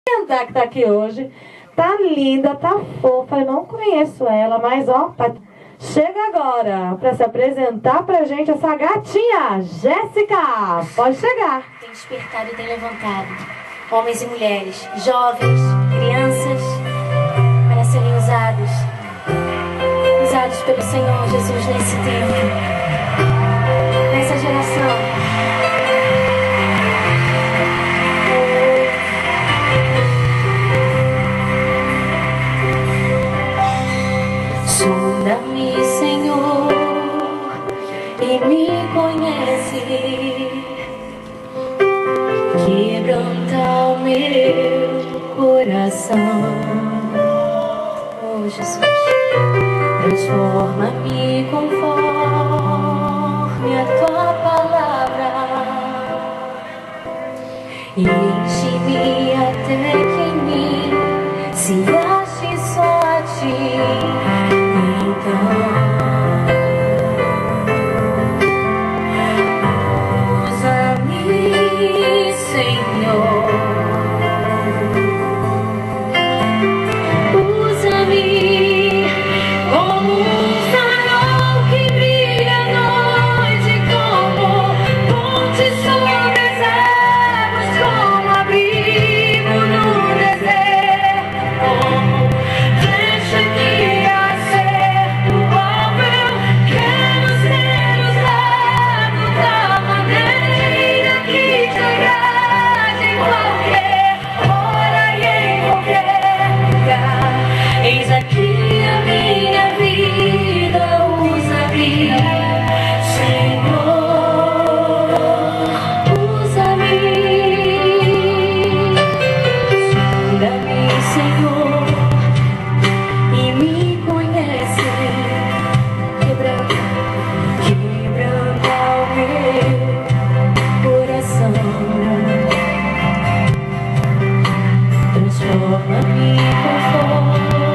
Que tá aqui hoje, tá linda, tá fofa, eu não conheço ela, mas ó, chega agora para se apresentar pra gente essa gatinha, Jéssica, pode chegar. Tem despertado e tem levantado homens e mulheres, jovens, crianças, para serem usados pelo Senhor Jesus nesse tempo, nessa geração. Sonda-me, Senhor, e me conhece. Quebranta o meu coração. Oh, Jesus, transforma-me conforme a tua palavra. Enche-me até que em mim se ache só a ti. Usa-me, Senhor. Usa-me como um farol que brilha à noite, como ponte sobre as águas, como abrigo no deserto, como flecha que acerta o alvo. Eu quero ser usado da maneira que te agrade, em qualquer hora e em qualquer lugar. Eis aqui a minha vida, usa-me, Senhor, usa-me. Sonda-me, Senhor, e me conhece. Quebranta o meu coração. Transforma-me conforme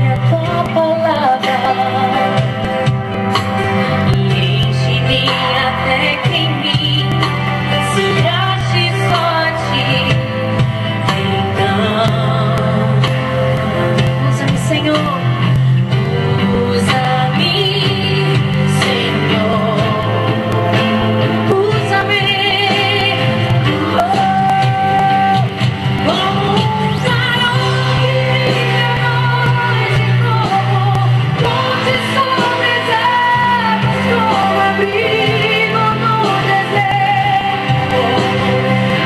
a tua palavra. E enche-me até que em mim se ache só a ti. Então, usa-me, Senhor. Usa-me, Senhor. Usa-me. Como um farol que brilha à noite, como ponte sobre as águas, como abrigo no deserto,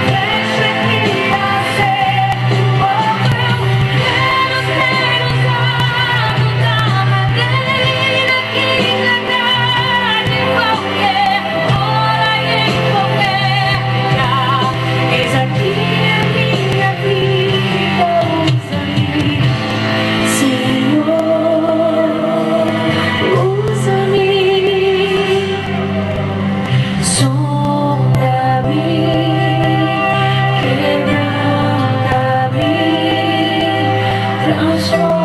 flecha que acerta o alvo. Eu quero ser usado da maneira que te agrade, em qualquer hora e em qualquer lugar. Eis aqui a minha vida, usa-me, Senhor, usa-me. Sonda-me, quebranta-me, transforma-me.